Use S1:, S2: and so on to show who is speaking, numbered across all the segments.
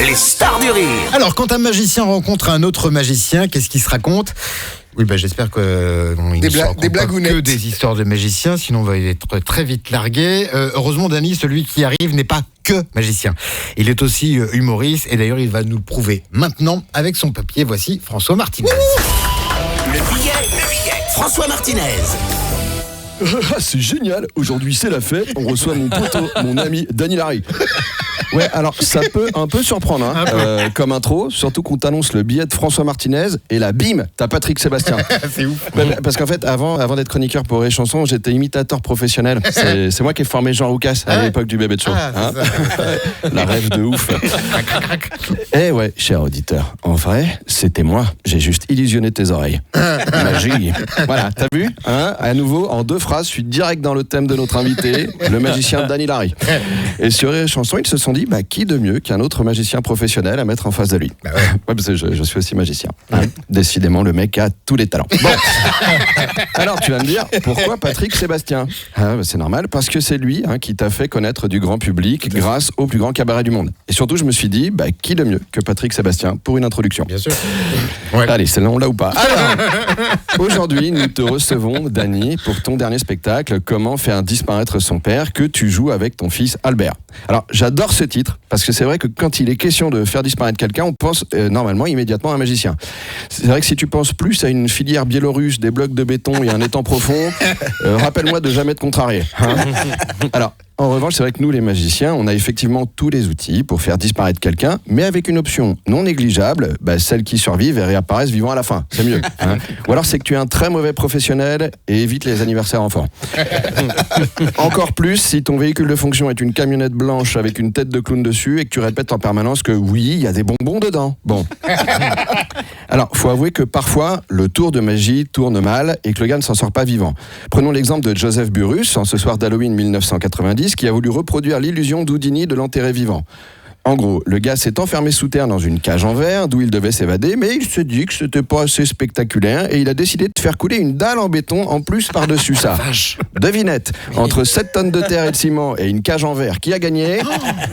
S1: Les stars du rire.
S2: Alors, quand un magicien rencontre un autre magicien, qu'est-ce qu'il se raconte ? Oui, j'espère que
S3: Des blagounettes.
S2: que des histoires de magiciens, sinon on va être très vite largué. Heureusement, Dany, celui qui arrive n'est pas que magicien. Il est aussi humoriste, et d'ailleurs, il va nous le prouver maintenant avec son papier. Voici François Martinez.
S1: Le billet. François Martinez.
S4: C'est génial, aujourd'hui c'est la fête, on reçoit mon poteau, mon ami Dany Larry. Ouais, alors ça peut un peu surprendre comme intro, surtout qu'on t'annonce le billet de François Martinez et là bim, t'as Patrick Sébastien.
S2: C'est ouf.
S4: Parce qu'en fait, avant d'être chroniqueur pour les chansons, j'étais imitateur professionnel. C'est moi qui ai formé Jean Roucas à l'époque du Bébé de Show. La rêve de ouf. Eh ouais, cher auditeur, en vrai, c'était moi. J'ai juste illusionné tes oreilles. Magie. Voilà, t'as vu à nouveau, en 2 phrases, je suis direct dans le thème de notre invité, le magicien Dany Larry. Et sur les chansons, ils se sont dit, qui de mieux qu'un autre magicien professionnel à mettre en face de lui. Ouais, parce que je suis aussi magicien. Décidément, le mec a tous les talents. Bon. Alors, tu vas me dire, pourquoi Patrick Sébastien ? C'est normal, parce que c'est lui qui t'a fait connaître du grand public grâce au plus grand cabaret du monde. Et surtout, je me suis dit, qui de mieux que Patrick Sébastien pour une introduction ?
S2: Bien sûr. Ouais.
S4: Allez, celle-là, on l'a ou pas ? Alors, aujourd'hui, nous te recevons, Dany, pour ton dernier spectacle, Comment faire disparaître son père, que tu joues avec ton fils Albert. Alors, j'adore ce titre, parce que c'est vrai que quand il est question de faire disparaître quelqu'un, on pense normalement immédiatement à un magicien. C'est vrai que si tu penses plus à une filière biélorusse, des blocs de béton et un étang profond, rappelle-moi de jamais te contrarier. Alors, en revanche, c'est vrai que nous, les magiciens, on a effectivement tous les outils pour faire disparaître quelqu'un, mais avec une option non négligeable, celles qui survivent et réapparaissent vivants à la fin. C'est mieux. Ou alors, c'est que tu es un très mauvais professionnel et évite les anniversaires enfants. Encore plus si ton véhicule de fonction est une camionnette blanche avec une tête de clown dessus et que tu répètes en permanence que oui, il y a des bonbons dedans. Bon. Alors, faut avouer que parfois, le tour de magie tourne mal et que le gars ne s'en sort pas vivant. Prenons l'exemple de Joseph Burrus, en ce soir d'Halloween 1990, qui a voulu reproduire l'illusion d'Houdini de l'enterrer vivant. En gros, le gars s'est enfermé sous terre dans une cage en verre d'où il devait s'évader, mais il se dit que c'était pas assez spectaculaire et il a décidé de faire couler une dalle en béton en plus par-dessus ça. Devinette, entre 7 tonnes de terre et de ciment et une cage en verre, qui a gagné ?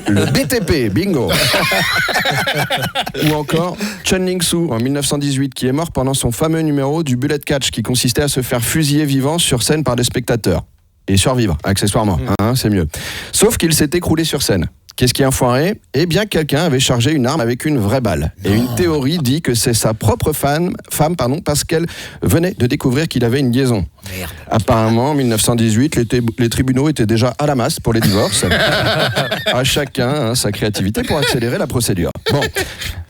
S4: Le BTP, bingo. Ou encore Chen Ling-Su en 1918 qui est mort pendant son fameux numéro du bullet catch qui consistait à se faire fusiller vivant sur scène par des spectateurs. Et survivre, accessoirement, c'est mieux. Sauf qu'il s'est écroulé sur scène. Qu'est-ce qui a foiré ? Eh bien, quelqu'un avait chargé une arme avec une vraie balle. Et une théorie dit que c'est sa propre femme, parce qu'elle venait de découvrir qu'il avait une liaison.
S1: Merde.
S4: Apparemment, en 1918, les tribunaux étaient déjà à la masse pour les divorces. À chacun sa créativité pour accélérer la procédure. Bon.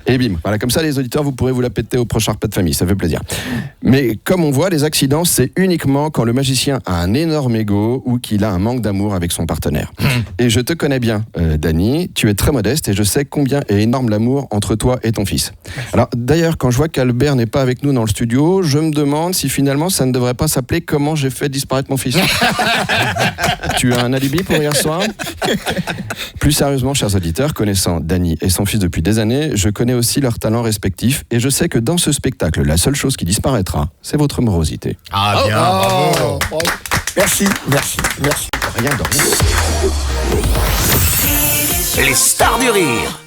S4: Et bim, voilà, comme ça les auditeurs, vous pourrez vous la péter au prochain repas de famille, ça fait plaisir. Mais comme on voit, les accidents, c'est uniquement quand le magicien a un énorme ego ou qu'il a un manque d'amour avec son partenaire. Et je te connais bien, Dany, tu es très modeste et je sais combien est énorme l'amour entre toi et ton fils. Alors d'ailleurs, quand je vois qu'Albert n'est pas avec nous dans le studio, je me demande si finalement ça ne devrait pas s'appeler Comment j'ai fait disparaître mon fils. Tu as un alibi pour hier soir ? Plus sérieusement, chers auditeurs, connaissant Dany et son fils depuis des années, je connais aussi leurs talents respectifs et je sais que dans ce spectacle, la seule chose qui disparaîtra, c'est votre morosité.
S2: Ah bien, bravo.
S3: Merci.
S4: Rien de rien.
S1: Les stars du rire.